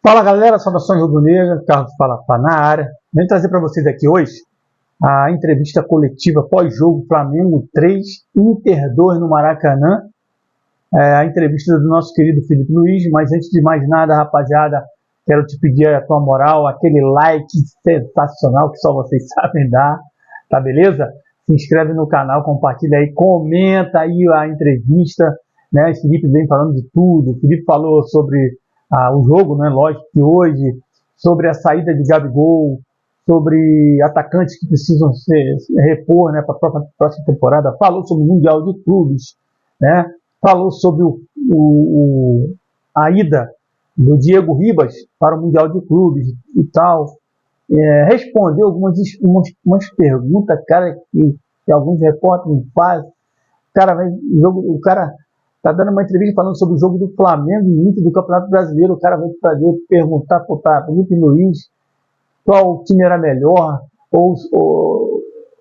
Fala galera, saudações rubro-negra, Carlos fala na área. Venho trazer para vocês aqui hoje a entrevista coletiva pós-jogo Flamengo 3, Inter 2 no Maracanã. A entrevista do nosso querido Felipe Luiz, mas antes de mais nada, rapaziada, quero te pedir a tua moral, aquele like sensacional que só vocês sabem dar, tá beleza? Se inscreve no canal, compartilha aí, comenta aí a entrevista, né? O Felipe vem falando de tudo, o Felipe falou sobre o jogo, né? Lógico que hoje, sobre a saída de Gabigol, sobre atacantes que precisam repor, né, para a próxima temporada, falou sobre o Mundial de Clubes, né? Falou sobre a ida do Diego Ribas para o Mundial de Clubes e tal. Respondeu umas perguntas, cara, que alguns repórteres fazem. O cara tá dando uma entrevista falando sobre o jogo do Flamengo e Inter do Campeonato Brasileiro. O cara vai perguntar para Felipe Luiz qual time era melhor, ou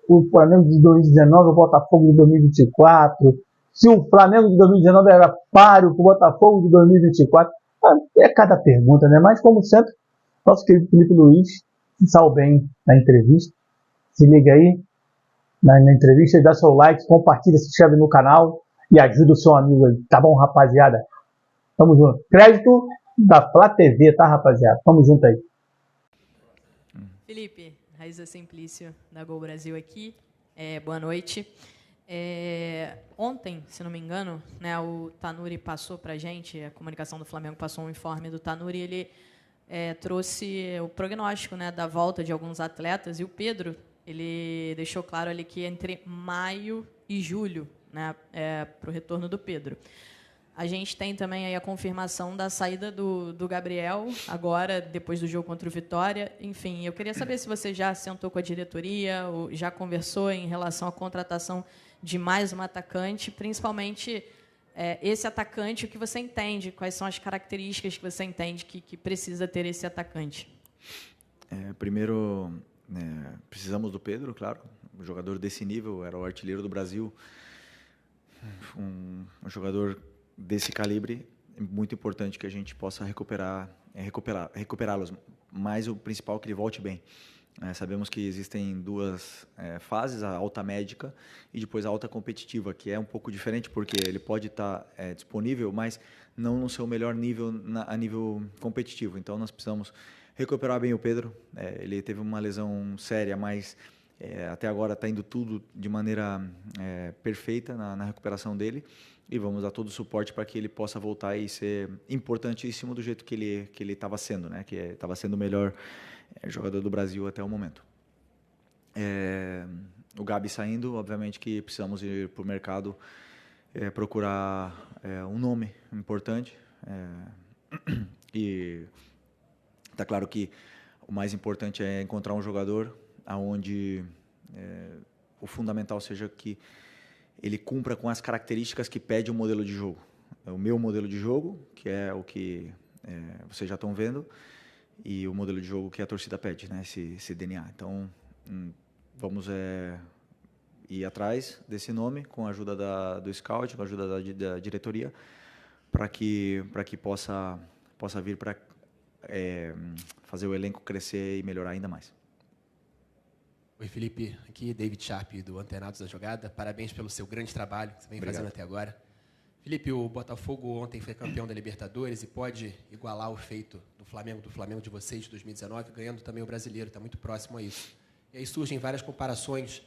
o Flamengo de 2019 ou o Botafogo de 2024. Se o Flamengo de 2019 era páreo com o Botafogo de 2024. É cada pergunta, né? Mas, como sempre, nosso querido Felipe Luiz se saiu bem na entrevista. Se liga aí na entrevista, dá seu like, compartilha, se inscreve no canal e ajuda o seu amigo aí. Tá bom, rapaziada? Tamo junto. Crédito da Flá TV, tá, rapaziada? Tamo junto aí. Felipe, Raíza Simplício, da Gol Brasil aqui. Boa noite. Ontem, se não me engano, né, o Tanuri passou para a gente, a comunicação do Flamengo passou um informe do Tanuri, ele trouxe o prognóstico, né, da volta de alguns atletas, e o Pedro, ele deixou claro ali que entre maio e julho, né, para o retorno do Pedro. A gente tem também aí a confirmação da saída do Gabriel, agora, depois do jogo contra o Vitória. Enfim, eu queria saber se você já sentou com a diretoria, ou já conversou em relação à contratação de mais um atacante, principalmente esse atacante, o que você entende, quais são as características que você entende que precisa ter esse atacante? Primeiro, precisamos do Pedro, claro, um jogador desse nível, era o artilheiro do Brasil, um jogador desse calibre, é muito importante que a gente possa recuperá-los, mas o principal é que ele volte bem. Sabemos que existem duas fases, a alta médica e depois a alta competitiva, que é um pouco diferente, porque ele pode estar disponível, mas não no seu melhor nível a nível competitivo. Então, nós precisamos recuperar bem o Pedro. Ele teve uma lesão séria, mas até agora está indo tudo de maneira perfeita na recuperação dele. E vamos dar todo o suporte para que ele possa voltar e ser importantíssimo do jeito que ele estava sendo, né? Que estava sendo o melhor jogador do Brasil até o momento. O Gabi saindo, obviamente que precisamos ir para o mercado procurar um nome importante. E está claro que o mais importante é encontrar um jogador onde o fundamental seja que ele cumpra com as características que pede o modelo de jogo. O meu modelo de jogo, que é o que vocês já estão vendo, e o modelo de jogo que a torcida pede, né? Esse DNA. Então, vamos ir atrás desse nome, com a ajuda do scout, com a ajuda da diretoria, para que possa vir para fazer o elenco crescer e melhorar ainda mais. Oi, Felipe. Aqui David Sharp, do Antenados da Jogada. Parabéns pelo seu grande trabalho que você vem fazendo até agora. Felipe, o Botafogo ontem foi campeão da Libertadores e pode igualar o feito do Flamengo de vocês de 2019, ganhando também o Brasileiro, está muito próximo a isso. E aí surgem várias comparações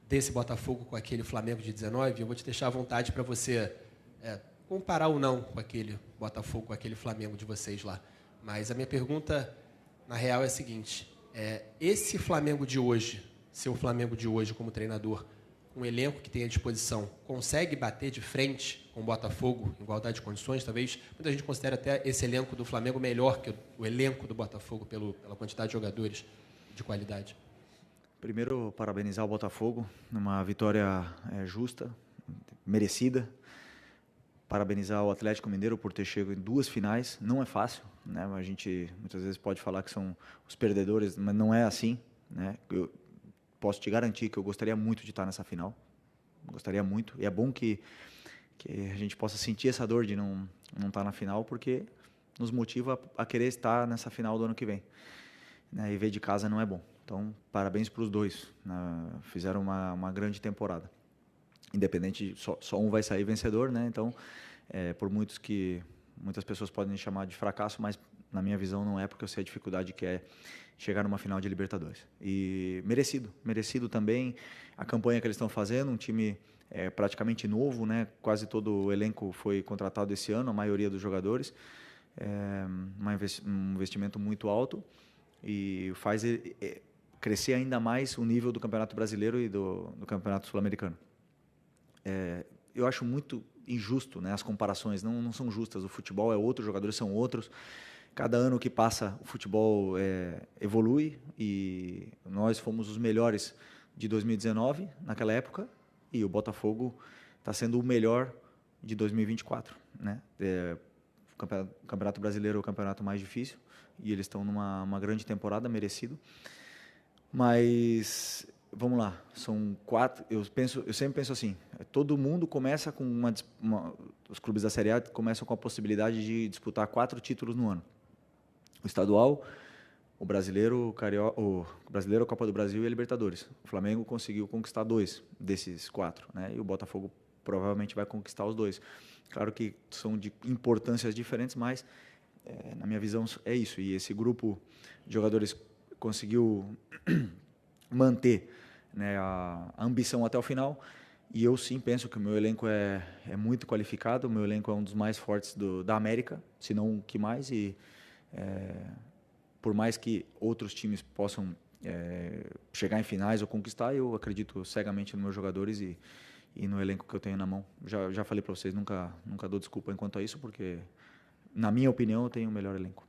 desse Botafogo com aquele Flamengo de 19, e eu vou te deixar à vontade para você comparar ou não com aquele Botafogo, com aquele Flamengo de vocês lá. Mas a minha pergunta, na real, é a seguinte: esse Flamengo de hoje, seu Flamengo de hoje como treinador, com o elenco que tem à disposição, consegue bater de frente com o Botafogo em igualdade de condições? Talvez muita gente considere até esse elenco do Flamengo melhor que o elenco do Botafogo pela quantidade de jogadores de qualidade. Primeiro, parabenizar o Botafogo, numa vitória justa, merecida. Parabenizar o Atlético Mineiro por ter chegado em 2 finais. Não é fácil, né? A gente muitas vezes pode falar que são os perdedores, mas não é assim, né? Eu posso te garantir que eu gostaria muito de estar nessa final. Gostaria muito. E é bom que a gente possa sentir essa dor de não estar na final, porque nos motiva a querer estar nessa final do ano que vem. Né? E ver de casa não é bom. Então, parabéns para os dois. Fizeram uma grande temporada. Independente, só um vai sair vencedor, né? Então, por muitas pessoas podem chamar de fracasso, mas na minha visão não é, porque eu sei a dificuldade que é chegar numa final de Libertadores. E merecido também a campanha que eles estão fazendo, um time praticamente novo, né? Quase todo o elenco foi contratado esse ano, a maioria dos jogadores, um investimento muito alto e faz crescer ainda mais o nível do Campeonato Brasileiro e do Campeonato Sul-Americano. Eu acho muito injusto, né? As comparações não são justas. O futebol é outro, os jogadores são outros. Cada ano que passa, o futebol evolui e nós fomos os melhores de 2019, naquela época, e o Botafogo está sendo o melhor de 2024. Né? O Campeonato Brasileiro é o campeonato mais difícil e eles estão numa grande temporada, merecido. Mas, vamos lá, são 4... Eu sempre penso assim, todo mundo começa com os clubes da Série A começam com a possibilidade de disputar 4 títulos no ano. O estadual, o brasileiro, a Copa do Brasil e a Libertadores. O Flamengo conseguiu conquistar 2 desses 4, né? E o Botafogo provavelmente vai conquistar os 2. Claro que são de importâncias diferentes, mas na minha visão é isso. E esse grupo de jogadores conseguiu manter, né, a ambição até o final. E eu sim penso que o meu elenco é muito qualificado. O meu elenco é um dos mais fortes da América, se não o que mais. E por mais que outros times possam chegar em finais ou conquistar, eu acredito cegamente nos meus jogadores e no elenco que eu tenho na mão. Já falei para vocês, nunca dou desculpa enquanto a isso, porque, na minha opinião, eu tenho o melhor elenco.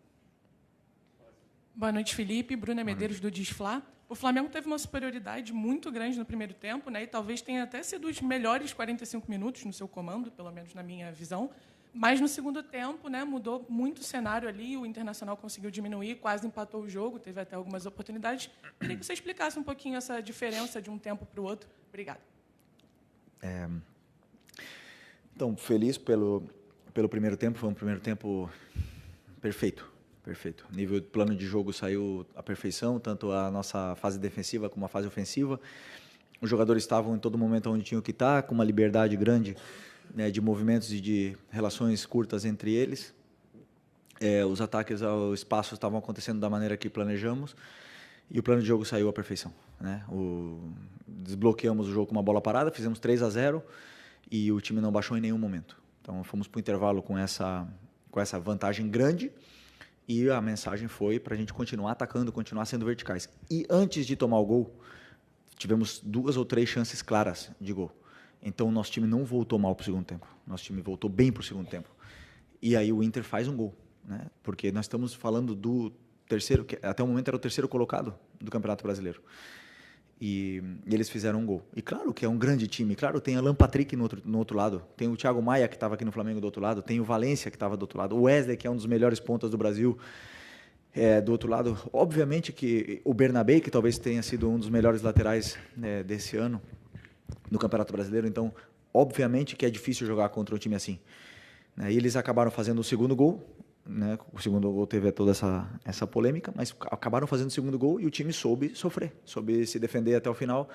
Boa noite, Felipe. Bruna Medeiros, do Disfla. O Flamengo teve uma superioridade muito grande no primeiro tempo, né? E talvez tenha até sido os melhores 45 minutos no seu comando, pelo menos na minha visão. Mas no segundo tempo, né, mudou muito o cenário ali, o Internacional conseguiu diminuir, quase empatou o jogo, teve até algumas oportunidades. Queria que você explicasse um pouquinho essa diferença de um tempo para o outro. Obrigada. Então, feliz pelo primeiro tempo, foi um primeiro tempo perfeito. O nível de plano de jogo saiu à perfeição, tanto a nossa fase defensiva como a fase ofensiva. Os jogadores estavam em todo momento onde tinham que estar, com uma liberdade grande, né, de movimentos e de relações curtas entre eles. Os ataques ao espaço estavam acontecendo da maneira que planejamos e o plano de jogo saiu à perfeição. Né? Desbloqueamos o jogo com uma bola parada, fizemos 3-0 e o time não baixou em nenhum momento. Então, fomos para o intervalo com essa vantagem grande e a mensagem foi para a gente continuar atacando, continuar sendo verticais. E antes de tomar o gol, tivemos 2 ou 3 chances claras de gol. Então, o nosso time não voltou mal para o segundo tempo. Nosso time voltou bem para o segundo tempo. E aí o Inter faz um gol. Né? Porque nós estamos falando do terceiro, que até o momento era o terceiro colocado do Campeonato Brasileiro. E eles fizeram um gol. E claro que é um grande time. Claro, tem Alan Patrick no outro lado. Tem o Thiago Maia, que estava aqui no Flamengo, do outro lado. Tem o Valência, que estava do outro lado. O Wesley, que é um dos melhores pontas do Brasil, do outro lado. Obviamente que o Bernabé, que talvez tenha sido um dos melhores laterais, né, desse ano no Campeonato Brasileiro. Então, obviamente que é difícil jogar contra um time assim. E eles acabaram fazendo o segundo gol. Né? O segundo gol teve toda essa polêmica, mas acabaram fazendo o segundo gol e o time soube sofrer, soube se defender até o final.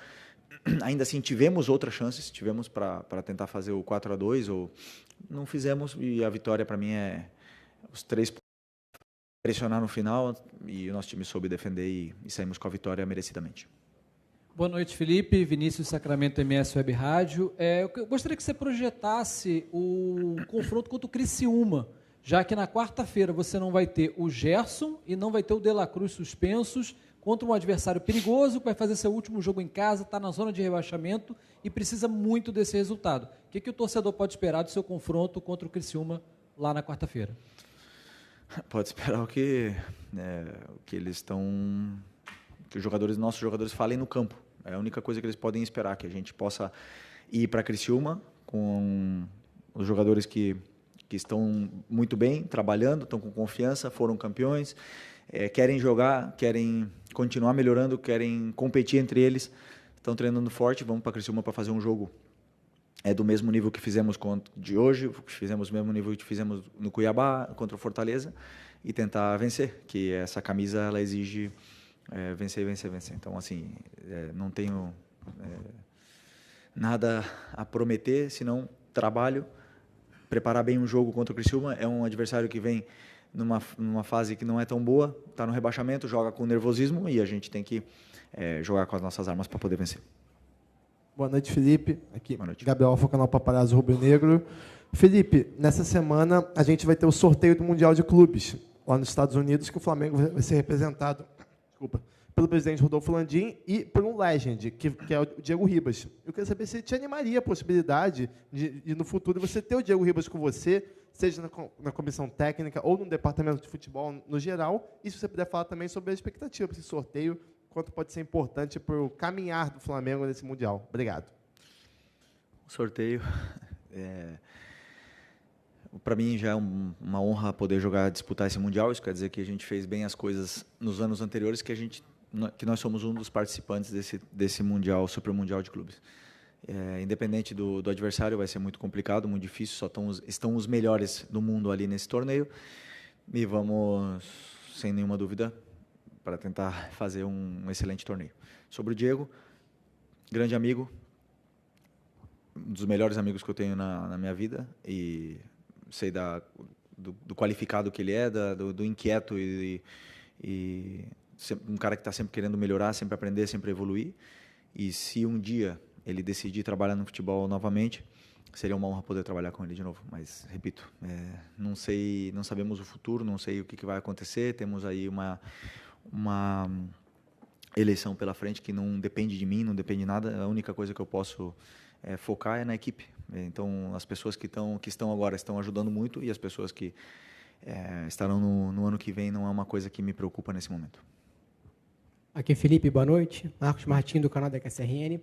Ainda assim, tivemos outras chances, tivemos para tentar fazer o 4-2, ou não fizemos, e a vitória para mim é os 3 pontos, pressionar no final, e o nosso time soube defender e saímos com a vitória merecidamente. Boa noite, Felipe. Vinícius Sacramento, MS Web Rádio. Eu gostaria que você projetasse o confronto contra o Criciúma, já que na quarta-feira você não vai ter o Gerson e não vai ter o De La Cruz suspensos contra um adversário perigoso que vai fazer seu último jogo em casa, está na zona de rebaixamento e precisa muito desse resultado. O que o torcedor pode esperar do seu confronto contra o Criciúma lá na quarta-feira? Pode esperar o que eles estão... que nossos jogadores falem no campo. É a única coisa que eles podem esperar, que a gente possa ir para Criciúma com os jogadores que estão muito bem, trabalhando, estão com confiança, foram campeões, querem jogar, querem continuar melhorando, querem competir entre eles, estão treinando forte, vamos para Criciúma para fazer um jogo é do mesmo nível que fizemos de hoje, fizemos o mesmo nível que fizemos no Cuiabá, contra o Fortaleza, e tentar vencer, que essa camisa ela exige vencer, vencer, vencer. Então, assim, não tenho nada a prometer, senão trabalho, preparar bem um jogo contra o Criciúma. É um adversário que vem numa fase que não é tão boa, está no rebaixamento, joga com nervosismo, e a gente tem que jogar com as nossas armas para poder vencer. Boa noite, Felipe. Aqui, boa noite. Gabriel Alfa, canal Paparazzo Rubro Negro. Felipe, nessa semana a gente vai ter o sorteio do Mundial de Clubes, lá nos Estados Unidos, que o Flamengo vai ser representado pelo presidente Rodolfo Landim e por um legend, que é o Diego Ribas. Eu queria saber se te animaria a possibilidade de no futuro, você ter o Diego Ribas com você, seja na comissão técnica ou no departamento de futebol no geral, e se você puder falar também sobre a expectativa para esse sorteio, quanto pode ser importante para o caminhar do Flamengo nesse Mundial. Obrigado. O sorteio, para mim já é uma honra poder disputar esse Mundial. Isso quer dizer que a gente fez bem as coisas nos anos anteriores, que nós somos um dos participantes desse Mundial, Super Mundial de Clubes. Independente do adversário, vai ser muito complicado, muito difícil, estão os melhores do mundo ali nesse torneio, e vamos, sem nenhuma dúvida, para tentar fazer um excelente torneio. Sobre o Diego, grande amigo, um dos melhores amigos que eu tenho na minha vida, e sei do qualificado que ele é, do inquieto e um cara que está sempre querendo melhorar, sempre aprender, sempre evoluir. E se um dia ele decidir trabalhar no futebol novamente, seria uma honra poder trabalhar com ele de novo. Mas, repito, não sabemos o futuro, não sei o que vai acontecer, temos aí uma eleição pela frente que não depende de mim, não depende de nada. A única coisa que eu posso focar é na equipe. Então, as pessoas que estão agora estão ajudando muito, e as pessoas que estarão no ano que vem não é uma coisa que me preocupa nesse momento. Aqui, Felipe, boa noite. Marcos Martins, do canal da QSRN.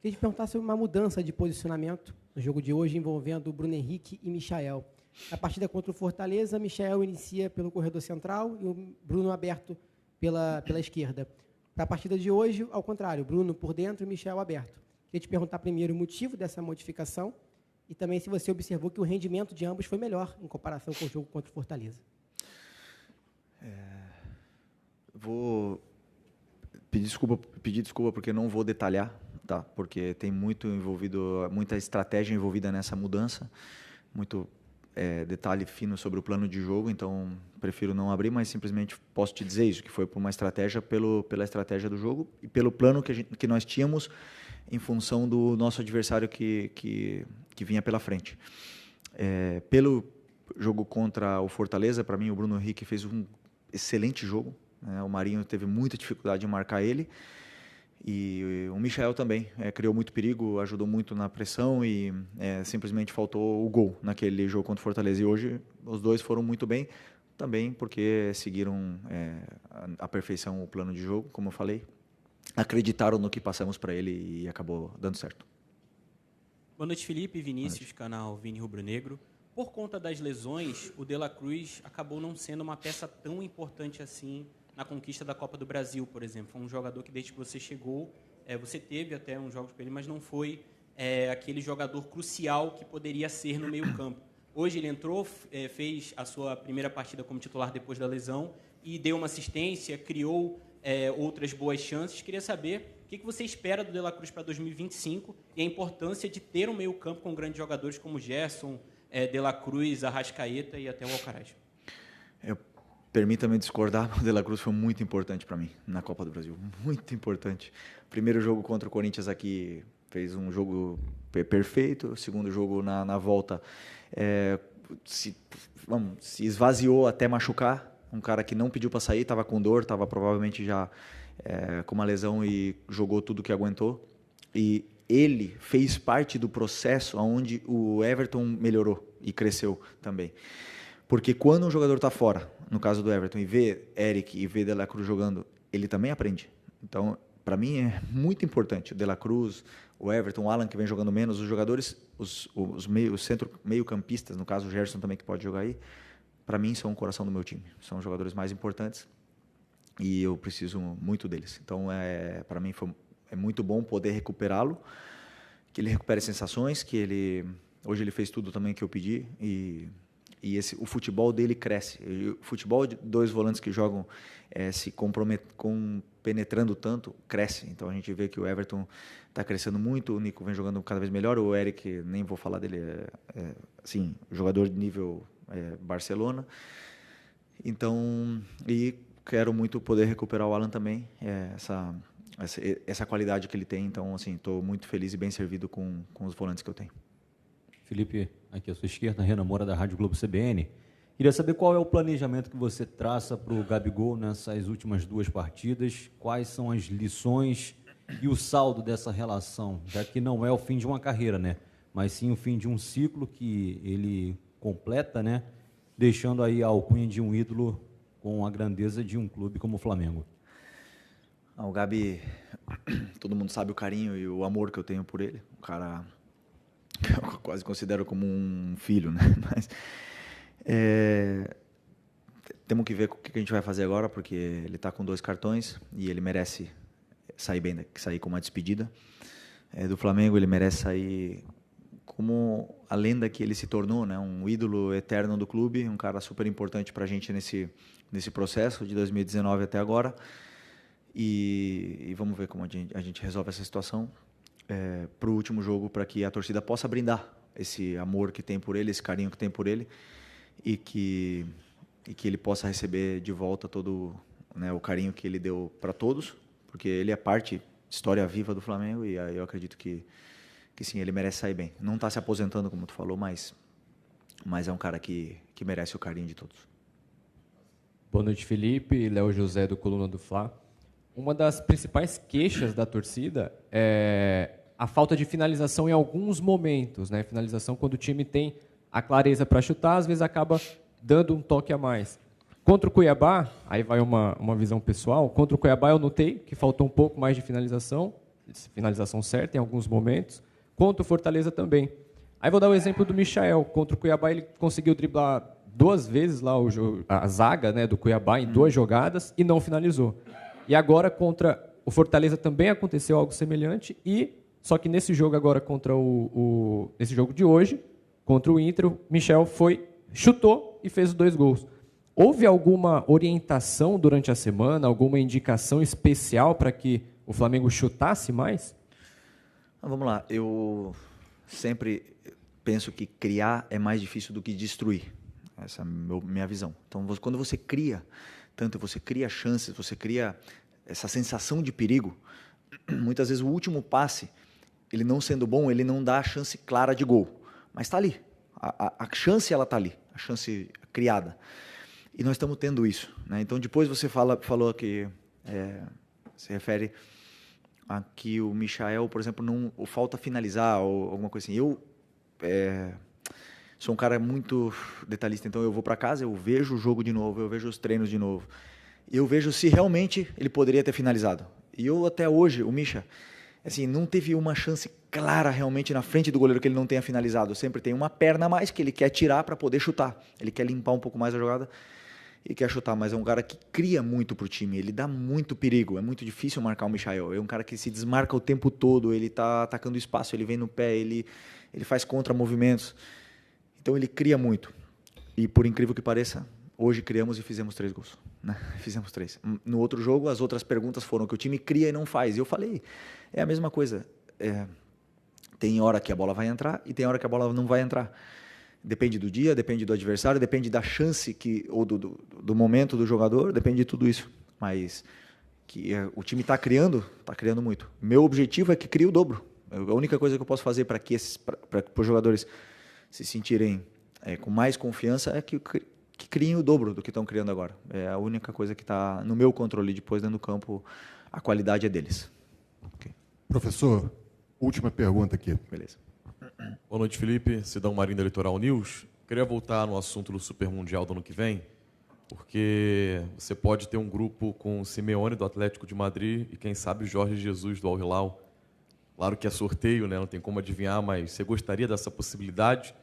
Queria te perguntar sobre uma mudança de posicionamento no jogo de hoje envolvendo o Bruno Henrique e Michael. Na partida contra o Fortaleza, Michael inicia pelo corredor central e o Bruno aberto pela esquerda. Para a partida de hoje, ao contrário, Bruno por dentro e Michael aberto. Queria te perguntar primeiro o motivo dessa modificação e também se você observou que o rendimento de ambos foi melhor em comparação com o jogo contra o Fortaleza. Vou pedir desculpa porque não vou detalhar, tá? Porque tem muita estratégia envolvida nessa mudança, muito detalhe fino sobre o plano de jogo, então prefiro não abrir, mas simplesmente posso te dizer isso, que foi por uma estratégia, pela estratégia do jogo e pelo plano que nós tínhamos em função do nosso adversário que vinha pela frente. Pelo jogo contra o Fortaleza, para mim o Bruno Henrique fez um excelente jogo, né? O Marinho teve muita dificuldade em marcar ele, e o Michael também criou muito perigo, ajudou muito na pressão, e simplesmente faltou o gol naquele jogo contra o Fortaleza. E hoje os dois foram muito bem, também porque seguiram à perfeição o plano de jogo, como eu falei, acreditaram no que passamos para ele e acabou dando certo. Boa noite, Felipe. Vinícius, canal Vini Rubro Negro. Por conta das lesões, o De La Cruz acabou não sendo uma peça tão importante assim na conquista da Copa do Brasil, por exemplo. Foi um jogador que, desde que você chegou, você teve até uns jogos com ele, mas não foi aquele jogador crucial que poderia ser no meio-campo. Hoje ele entrou, fez a sua primeira partida como titular depois da lesão e deu uma assistência, criou outras boas chances. Queria saber o que você espera do De La Cruz para 2025 e a importância de ter um meio-campo com grandes jogadores como Gerson, De La Cruz, Arrascaeta e até o Alcaraz. Permita-me discordar, o De La Cruz foi muito importante para mim na Copa do Brasil, muito importante. Primeiro jogo contra o Corinthians aqui, fez um jogo perfeito. Segundo jogo na volta, se esvaziou até machucar. Um cara que não pediu para sair, estava com dor, estava provavelmente já com uma lesão e jogou tudo que aguentou. E ele fez parte do processo onde o Everton melhorou e cresceu também. Porque quando um jogador está fora, no caso do Everton, e vê Eric e vê De La Cruz jogando, ele também aprende. Então, para mim é muito importante. O De La Cruz, o Everton, o Alan, que vem jogando menos, os jogadores, os meio-campistas, no caso o Gerson também, que pode jogar aí, para mim são o coração do meu time. São os jogadores mais importantes e eu preciso muito deles. Então, para mim é muito bom poder recuperá-lo ele recupere sensações, hoje ele fez tudo também que eu pedi e o futebol dele cresce. O futebol de 2 volantes que jogam se compenetrando tanto, cresce. Então a gente vê que o Everton está crescendo muito, o Nico vem jogando cada vez melhor, o Eric, nem vou falar dele, assim, jogador de nível Barcelona. Então, e quero muito poder recuperar o Alan também, essa qualidade que ele tem. Então, assim, estou muito feliz e bem servido com os volantes que eu tenho. Felipe, aqui à sua esquerda, Renan Moura, da Rádio Globo CBN. Queria saber qual é o planejamento que você traça para o Gabigol nessas últimas 2 partidas, quais são as lições e o saldo dessa relação, já que não é o fim de uma carreira, né? Mas sim o fim de um ciclo que ele completa, né? Deixando aí a alcunha de um ídolo com a grandeza de um clube como o Flamengo. O Gabi, todo mundo sabe o carinho e o amor que eu tenho por ele. O cara que eu quase considero como um filho, né? Mas temos que ver o que a gente vai fazer agora, porque ele está com 2 cartões e ele merece sair com uma despedida do Flamengo. Ele merece sair como a lenda que ele se tornou, né? Um ídolo eterno do clube, um cara super importante para a gente nesse processo de 2019 até agora. E vamos ver como a gente resolve essa situação para o último jogo, para que a torcida possa brindar esse amor que tem por ele, esse carinho que tem por ele, e que ele possa receber de volta todo, né, o carinho que ele deu para todos, porque ele é parte, história viva do Flamengo, e eu acredito que sim, ele merece sair bem. Não está se aposentando, como tu falou, mas é um cara que merece o carinho de todos. Boa noite, Felipe. Léo José, do Coluna do Fla. Uma das principais queixas da torcida é a falta de finalização em alguns momentos, né? Finalização quando o time tem a clareza para chutar, às vezes acaba dando um toque a mais. Contra o Cuiabá, aí vai uma visão pessoal, contra o Cuiabá eu notei que faltou um pouco mais de finalização certa em alguns momentos. Contra o Fortaleza também. Aí vou dar o exemplo do Michael. Contra o Cuiabá ele conseguiu driblar 2 vezes lá a zaga, né, do Cuiabá em 2 jogadas e não finalizou. E agora contra o Fortaleza também aconteceu algo semelhante, só que nesse jogo agora nesse jogo de hoje, contra o Inter, o Michel chutou e fez os 2 gols. Houve alguma orientação durante a semana, alguma indicação especial para que o Flamengo chutasse mais? Vamos lá, eu sempre penso que criar é mais difícil do que destruir. Essa é a minha visão. Então, quando você cria tanto, você cria chances, você cria essa sensação de perigo, muitas vezes o último passe, ele não sendo bom, ele não dá a chance clara de gol. Mas está ali. A chance, ela está ali. A chance criada. E nós estamos tendo isso, né? Então, depois você falou que se refere a que o Michael, por exemplo, não falta finalizar ou alguma coisa assim. Eu sou um cara muito detalhista, então eu vou para casa, eu vejo o jogo de novo, eu vejo os treinos de novo. Eu vejo se realmente ele poderia ter finalizado. E eu, até hoje, o Misha, assim, não teve uma chance clara realmente na frente do goleiro que ele não tenha finalizado. Sempre tem uma perna a mais que ele quer tirar para poder chutar. Ele quer limpar um pouco mais a jogada e quer chutar, mas é um cara que cria muito pro time, ele dá muito perigo, é muito difícil marcar o Michael, é um cara que se desmarca o tempo todo, ele tá atacando espaço, ele vem no pé, ele faz contra-movimentos, então ele cria muito, e por incrível que pareça, hoje criamos e fizemos 3 gols, né? Fizemos 3. No outro jogo, as outras perguntas foram que o time cria e não faz, e eu falei, é a mesma coisa, tem hora que a bola vai entrar e tem hora que a bola não vai entrar. Depende do dia, depende do adversário, depende da chance ou do momento do jogador, depende de tudo isso. Mas que o time está criando muito. Meu objetivo é que crie o dobro. A única coisa que eu posso fazer para os jogadores se sentirem com mais confiança é que criem o dobro do que estão criando agora. É a única coisa que está no meu controle. Depois, dentro do campo, a qualidade é deles. Okay. Professor, última pergunta aqui. Beleza. Boa noite, Felipe. Sidão Marinho da Litoral News. Queria voltar no assunto do Super Mundial do ano que vem, porque você pode ter um grupo com o Simeone do Atlético de Madrid e, quem sabe, o Jorge Jesus do Al Hilal. Claro que é sorteio, né? Não tem como adivinhar, mas você gostaria dessa possibilidade?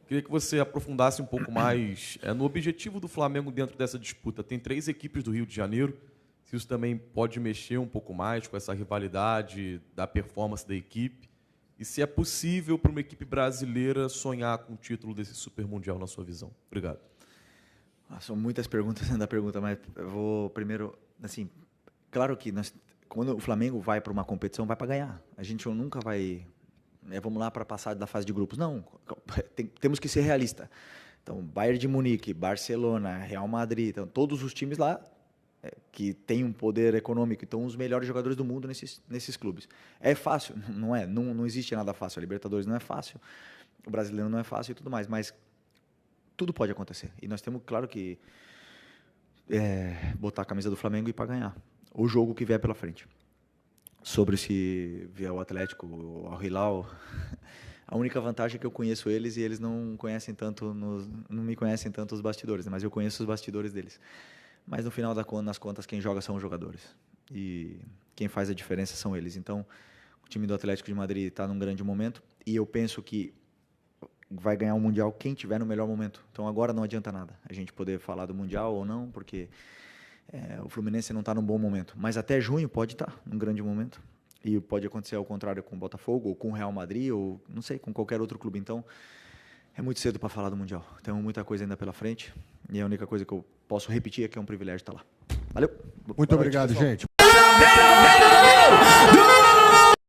Queria que você aprofundasse um pouco mais no objetivo do Flamengo dentro dessa disputa. Tem 3 equipes do Rio de Janeiro. Se isso também pode mexer um pouco mais com essa rivalidade da performance da equipe. e se é possível para uma equipe brasileira sonhar com o título desse Super Mundial, na sua visão. Obrigado. São muitas perguntas dentro da pergunta, mas eu vou primeiro, assim, claro que quando o Flamengo vai para uma competição, vai para ganhar. A gente nunca vai, vamos lá para passar da fase de grupos. Não, temos que ser realistas. Então, Bayern de Munique, Barcelona, Real Madrid, então, todos os times lá que têm um poder econômico, então os melhores jogadores do mundo nesses clubes. É fácil? Não é. Não existe nada fácil. A Libertadores não é fácil, o Brasileiro não é fácil e tudo mais, mas tudo pode acontecer. E nós temos, claro que, botar a camisa do Flamengo e ir para ganhar o jogo que vier pela frente. Sobre se vier o Atlético, o Al Hilal, a única vantagem é que eu conheço eles e eles não conhecem tanto, não me conhecem tanto os bastidores, mas eu conheço os bastidores deles. Mas no final das contas, quem joga são os jogadores. E quem faz a diferença são eles. Então, o time do Atlético de Madrid está num grande momento e eu penso que vai ganhar o Mundial quem tiver no melhor momento. Então, agora não adianta nada a gente poder falar do Mundial ou não, porque o Fluminense não está num bom momento. Mas até junho pode estar num grande momento. E pode acontecer ao contrário com o Botafogo, ou com o Real Madrid, ou não sei, com qualquer outro clube. Então, é muito cedo para falar do Mundial. Tem muita coisa ainda pela frente. E a única coisa que eu posso repetir é que é um privilégio estar lá. Valeu. Muito obrigado, gente.